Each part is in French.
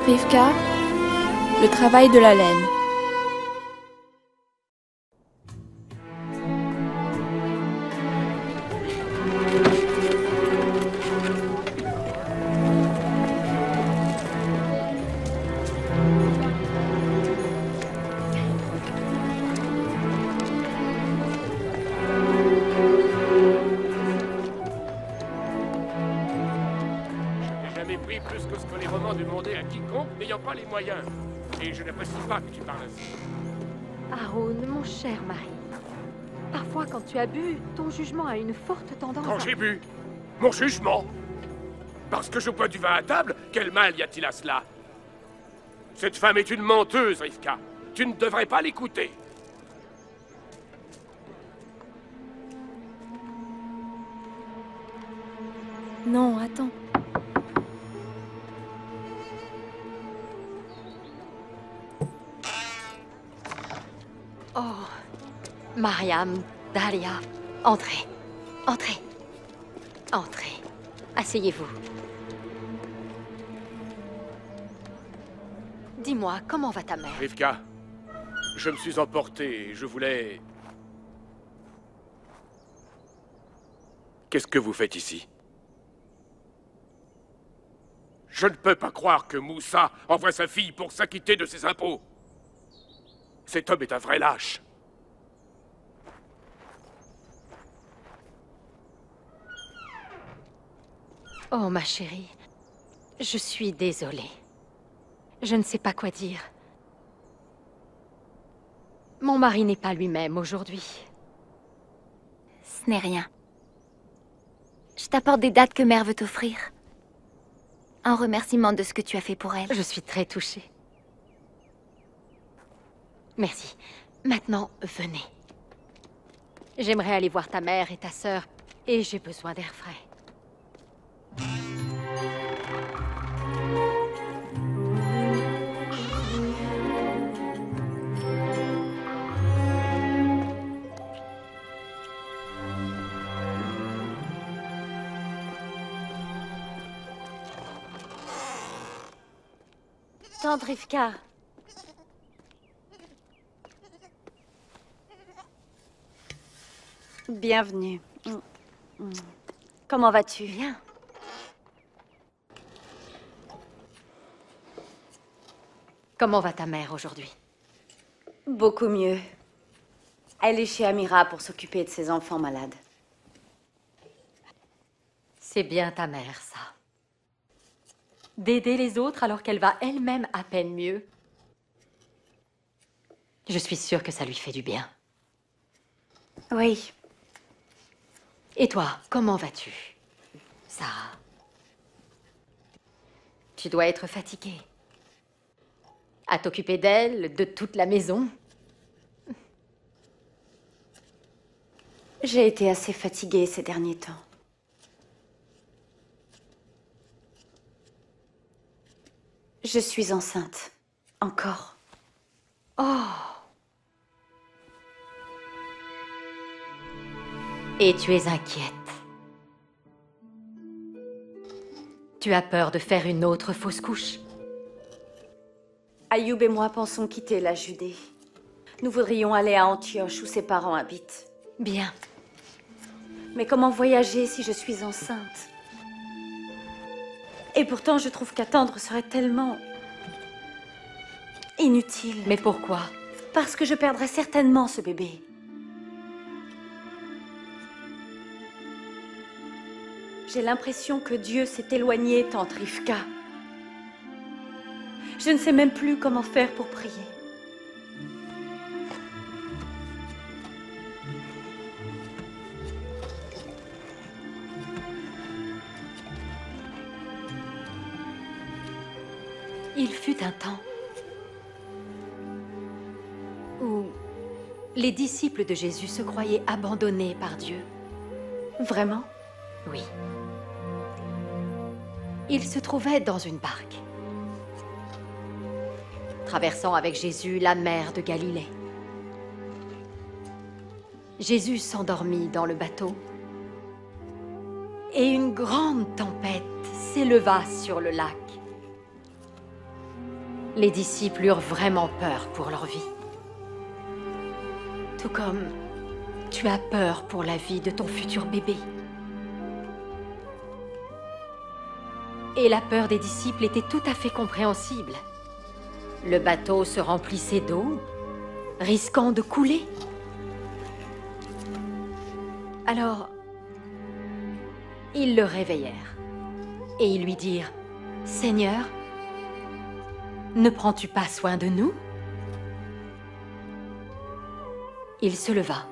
Rivka, le travail de la laine. Plus que ce que les romans demandaient à quiconque n'ayant pas les moyens. Et je n'apprécie pas que tu parles ainsi. Aaron, mon cher mari. Parfois, quand tu as bu, ton jugement a une forte tendance Quand j'ai bu, mon jugement. Parce que je bois du vin à table, quel mal y a-t-il à cela? Cette femme est une menteuse, Rivka. Tu ne devrais pas l'écouter. Non, attends. Oh, Mariam, Dahlia, entrez, entrez, entrez. Asseyez-vous. Dis-moi, comment va ta mère? Rivka, je me suis emporté et je voulais... Qu'est-ce que vous faites ici? Je ne peux pas croire que Moussa envoie sa fille pour s'acquitter de ses impôts. Cet homme est un vrai lâche. Oh, ma chérie, je suis désolée. Je ne sais pas quoi dire. Mon mari n'est pas lui-même aujourd'hui. Ce n'est rien. Je t'apporte des dattes que mère veut t'offrir. En remerciement de ce que tu as fait pour elle. Je suis très touchée. Merci. Maintenant, venez. J'aimerais aller voir ta mère et ta sœur, et j'ai besoin d'air frais. Tante Rivka. Bienvenue. Comment vas-tu? Bien. Comment va ta mère aujourd'hui? Beaucoup mieux. Elle est chez Amira pour s'occuper de ses enfants malades. C'est bien ta mère, ça. D'aider les autres alors qu'elle va elle-même à peine mieux. Je suis sûre que ça lui fait du bien. Oui. Et toi, comment vas-tu, Sarah? Tu dois être fatiguée. À t'occuper d'elle, de toute la maison. J'ai été assez fatiguée ces derniers temps. Je suis enceinte. Encore. Oh! Et tu es inquiète. Tu as peur de faire une autre fausse couche? Ayoub et moi pensons quitter la Judée. Nous voudrions aller à Antioche où ses parents habitent. Bien. Mais comment voyager si je suis enceinte? Et pourtant, je trouve qu'attendre serait tellement... inutile. Mais pourquoi? Parce que je perdrais certainement ce bébé. J'ai l'impression que Dieu s'est éloigné, tante Rivka. Je ne sais même plus comment faire pour prier. Il fut un temps où les disciples de Jésus se croyaient abandonnés par Dieu. Vraiment? Oui. Ils se trouvaient dans une barque, traversant avec Jésus la mer de Galilée. Jésus s'endormit dans le bateau et une grande tempête s'éleva sur le lac. Les disciples eurent vraiment peur pour leur vie. Tout comme tu as peur pour la vie de ton futur bébé. Et la peur des disciples était tout à fait compréhensible. Le bateau se remplissait d'eau, risquant de couler. Alors, ils le réveillèrent et ils lui dirent « Seigneur, ne prends-tu pas soin de nous ?» Il se leva.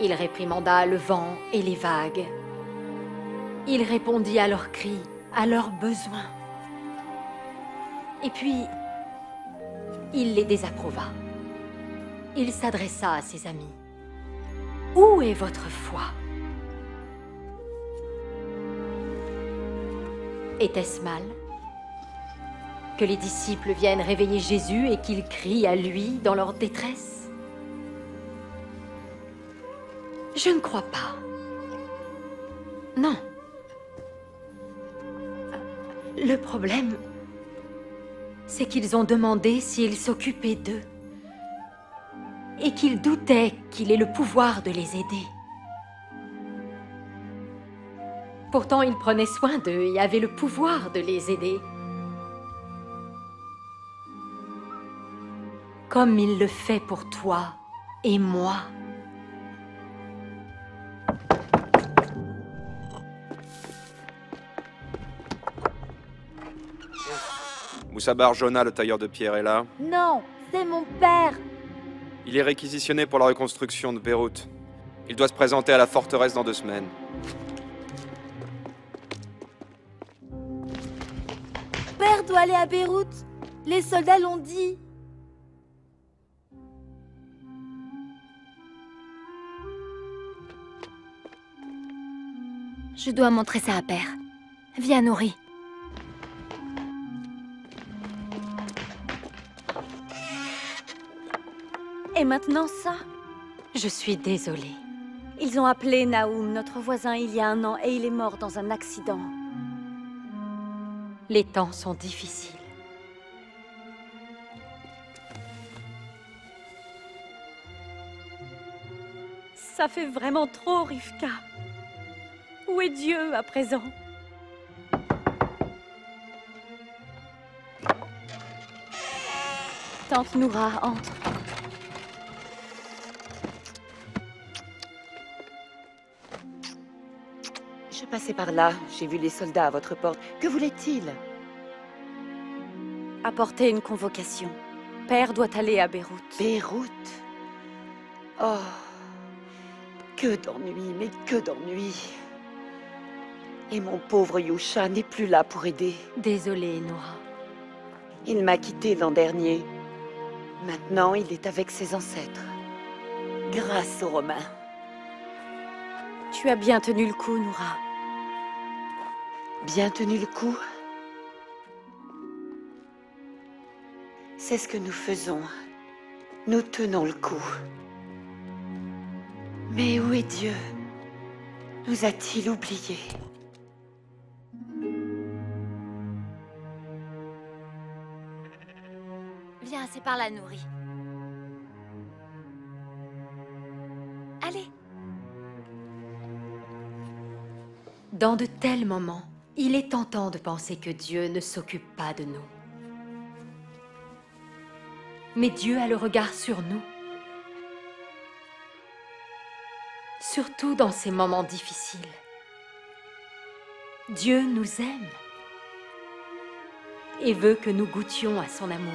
Il réprimanda le vent et les vagues. Il répondit à leurs cris, à leurs besoins. Et puis, il les désapprouva. Il s'adressa à ses amis. « Où est votre foi ?» Était-ce mal que les disciples viennent réveiller Jésus et qu'ils crient à lui dans leur détresse? Je ne crois pas. Non. Le problème, c'est qu'ils ont demandé s'il s'occupait d'eux et qu'ils doutaient qu'il ait le pouvoir de les aider. Pourtant, il prenait soin d'eux et avait le pouvoir de les aider. Comme il le fait pour toi et moi. Moussa Barjona, le tailleur de pierre, est là. Non, c'est mon père. Il est réquisitionné pour la reconstruction de Beyrouth. Il doit se présenter à la forteresse dans 2 semaines. Père doit aller à Beyrouth. Les soldats l'ont dit. Je dois montrer ça à père. Viens, Nourri. Et maintenant ça? Je suis désolée. Ils ont appelé Naoum, notre voisin, il y a 1 an, et il est mort dans un accident. Les temps sont difficiles. Ça fait vraiment trop, Rivka. Où est Dieu à présent? Tante Noura, entre. Je passais par là, j'ai vu les soldats à votre porte. Que voulaient-ils? Apporter une convocation. Père doit aller à Beyrouth. Beyrouth? Oh, que d'ennui, mais que d'ennui. Et mon pauvre Yusha n'est plus là pour aider. Désolée, Noura. Il m'a quitté l'an dernier. Maintenant, il est avec ses ancêtres. Grâce aux Romains. Tu as bien tenu le coup, Noura. Bien tenu le coup? C'est ce que nous faisons. Nous tenons le coup. Mais où est Dieu? Nous a-t-il oubliés? Viens, c'est par là, Nourri. Allez. Dans de tels moments, il est tentant de penser que Dieu ne s'occupe pas de nous. Mais Dieu a le regard sur nous. Surtout dans ces moments difficiles. Dieu nous aime et veut que nous goûtions à son amour.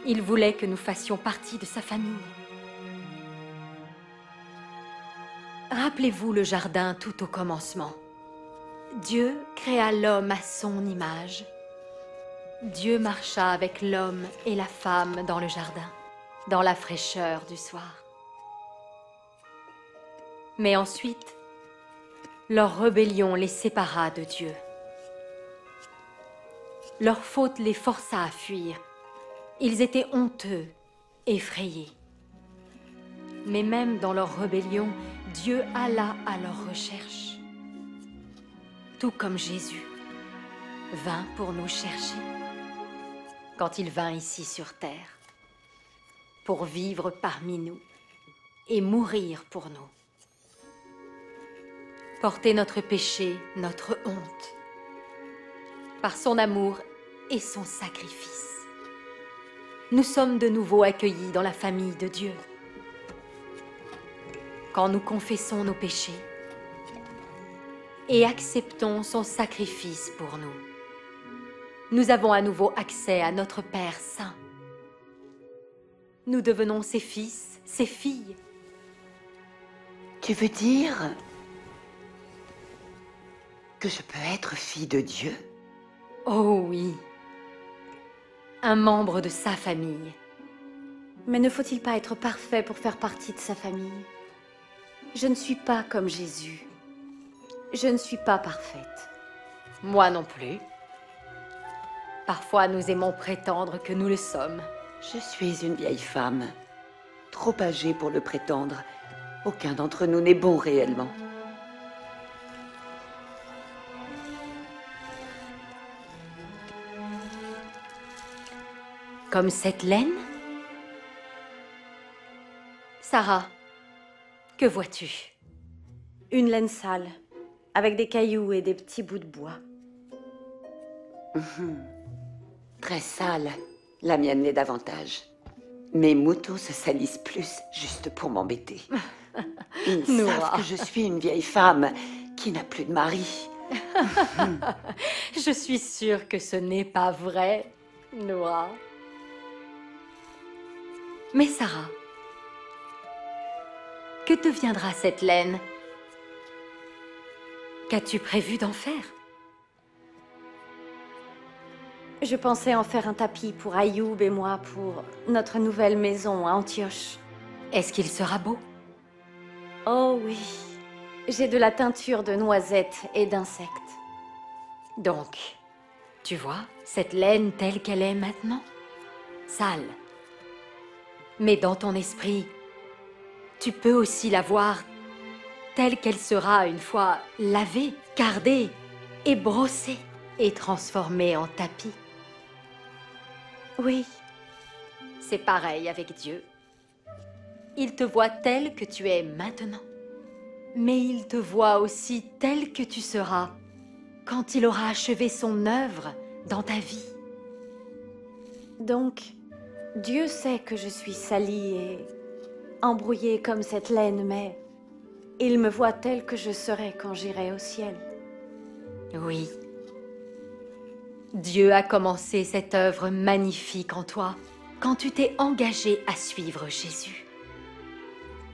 Il voulait que nous fassions partie de sa famille. Rappelez-vous le jardin tout au commencement. Dieu créa l'homme à son image. Dieu marcha avec l'homme et la femme dans le jardin, dans la fraîcheur du soir. Mais ensuite, leur rébellion les sépara de Dieu. Leur faute les força à fuir. Ils étaient honteux, effrayés. Mais même dans leur rébellion, Dieu alla à leur recherche. Tout comme Jésus. vint pour nous chercher. Quand il vint ici sur terre, pour vivre parmi nous et mourir pour nous. Porter notre péché, notre honte, par son amour et son sacrifice. Nous sommes de nouveau accueillis dans la famille de Dieu. Quand nous confessons nos péchés et acceptons son sacrifice pour nous, nous avons à nouveau accès à notre Père Saint. Nous devenons ses fils, ses filles. Tu veux dire que je peux être fille de Dieu? Oh oui, un membre de sa famille. Mais ne faut-il pas être parfait pour faire partie de sa famille? Je ne suis pas comme Jésus. Je ne suis pas parfaite. Moi non plus. Parfois, nous aimons prétendre que nous le sommes. Je suis une vieille femme, trop âgée pour le prétendre. Aucun d'entre nous n'est bon réellement. Comme cette laine? Sarah, que vois-tu? Une laine sale, avec des cailloux et des petits bouts de bois. Très sale. La mienne l'est davantage. Mes moutons se salissent plus, juste pour m'embêter. Ils savent que je suis une vieille femme qui n'a plus de mari. Je suis sûre que ce n'est pas vrai, Noah. Mais Sarah, que deviendra cette laine? Qu'as-tu prévu d'en faire? Je pensais en faire un tapis pour Ayoub et moi pour notre nouvelle maison à Antioche. Est-ce qu'il sera beau? Oh oui, j'ai de la teinture de noisettes et d'insectes. Donc, tu vois, cette laine telle qu'elle est maintenant, sale. Mais dans ton esprit, tu peux aussi la voir telle qu'elle sera une fois lavée, cardée et brossée et transformée en tapis. Oui, c'est pareil avec Dieu. Il te voit telle que tu es maintenant, mais il te voit aussi telle que tu seras quand il aura achevé son œuvre dans ta vie. donc, Dieu sait que je suis salie et embrouillée comme cette laine, mais il me voit telle que je serai quand j'irai au ciel. Oui. Dieu a commencé cette œuvre magnifique en toi quand tu t'es engagé à suivre Jésus.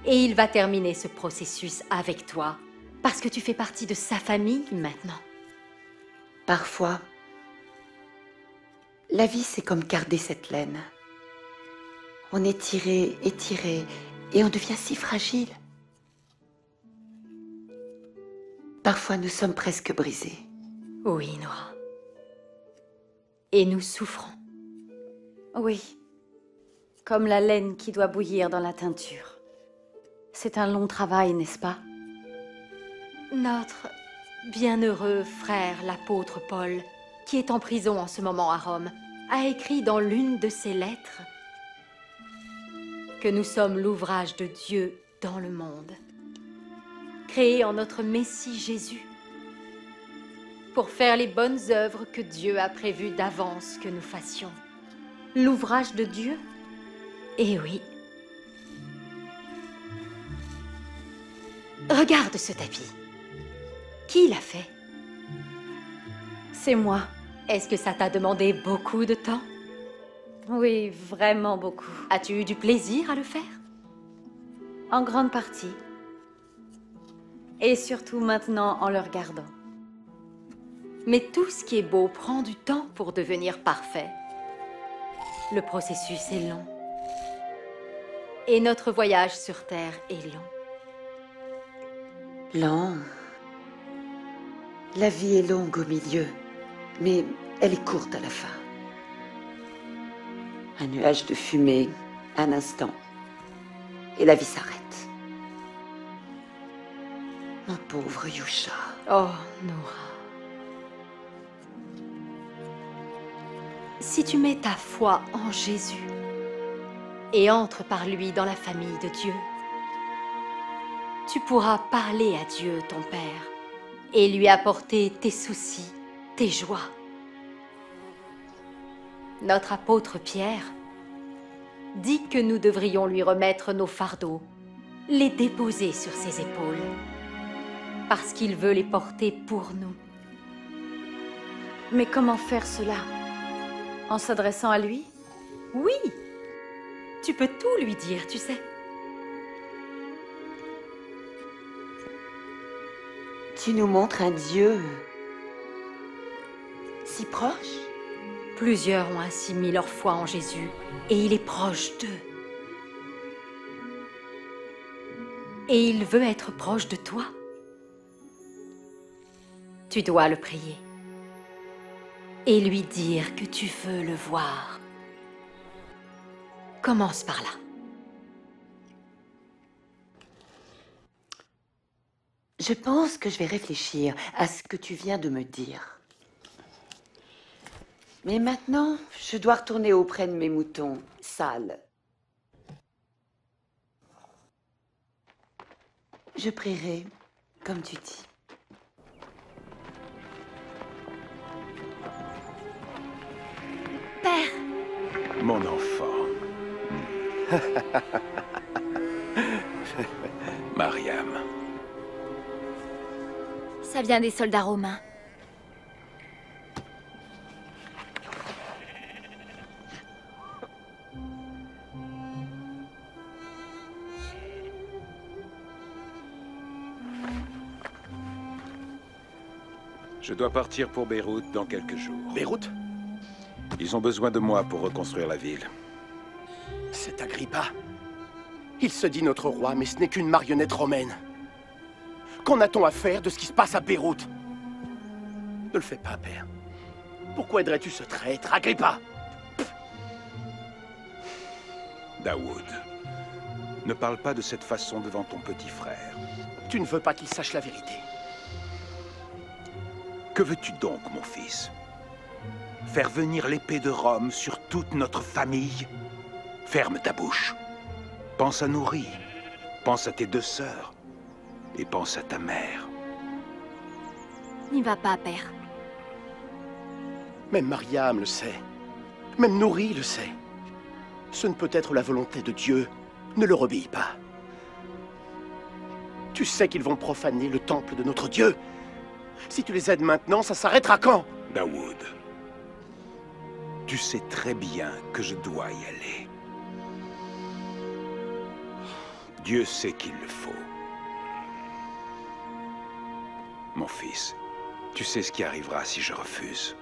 Et il va terminer ce processus avec toi parce que tu fais partie de sa famille maintenant. Parfois, la vie c'est comme garder cette laine. On est tiré, et on devient si fragile. Parfois nous sommes presque brisés. Oui, Noah. Et nous souffrons. Oui, comme la laine qui doit bouillir dans la teinture. C'est un long travail, n'est-ce pas? Notre bienheureux frère, l'apôtre Paul, qui est en prison en ce moment à Rome, a écrit dans l'une de ses lettres que nous sommes l'ouvrage de Dieu dans le monde, créé en notre Messie Jésus, pour faire les bonnes œuvres que Dieu a prévues d'avance que nous fassions. L'ouvrage de Dieu? Eh oui. Regarde ce tapis. Qui l'a fait? C'est moi. Est-ce que ça t'a demandé beaucoup de temps? Oui, vraiment beaucoup. As-tu eu du plaisir à le faire? En grande partie. Et surtout maintenant en le regardant. Mais tout ce qui est beau prend du temps pour devenir parfait. Le processus est long. Et notre voyage sur Terre est long. Lent. La vie est longue au milieu, mais elle est courte à la fin. Un nuage de fumée, un instant, et la vie s'arrête. Mon pauvre Yusha. Oh, Noah. Si tu mets ta foi en Jésus et entres par lui dans la famille de Dieu, tu pourras parler à Dieu, ton Père, et lui apporter tes soucis, tes joies. Notre apôtre Pierre dit que nous devrions lui remettre nos fardeaux, les déposer sur ses épaules, parce qu'il veut les porter pour nous. Mais comment faire cela? En s'adressant à lui? Oui, tu peux tout lui dire, tu sais. Tu nous montres un Dieu si proche. Plusieurs ont ainsi mis leur foi en Jésus, et il est proche d'eux. Et il veut être proche de toi. Tu dois le prier et lui dire que tu veux le voir. Commence par là. Je pense que je vais réfléchir à ce que tu viens de me dire. Mais maintenant, je dois retourner auprès de mes moutons sales. Je prierai comme tu dis. Père! Mon enfant. Mariam. Ça vient des soldats romains. Je dois partir pour Beyrouth dans quelques jours. Beyrouth? Ils ont besoin de moi pour reconstruire la ville. C'est Agrippa. Il se dit notre roi, mais ce n'est qu'une marionnette romaine. Qu'en a-t-on à faire de ce qui se passe à Beyrouth? Ne le fais pas, père. Pourquoi aiderais-tu ce traître, Agrippa? Daoud, ne parle pas de cette façon devant ton petit frère. Tu ne veux pas qu'il sache la vérité. Que veux-tu donc, mon fils? Faire venir l'épée de Rome sur toute notre famille? Ferme ta bouche. Pense à Nourri. Pense à tes 2 sœurs. Et pense à ta mère. N'y va pas, père. Même Mariam le sait. Même Nourri le sait. Ce ne peut être la volonté de Dieu. Ne leur obéis pas. Tu sais qu'ils vont profaner le temple de notre Dieu. Si tu les aides maintenant, ça s'arrêtera quand? Daoud, tu sais très bien que je dois y aller. Dieu sait qu'il le faut. Mon fils, tu sais ce qui arrivera si je refuse.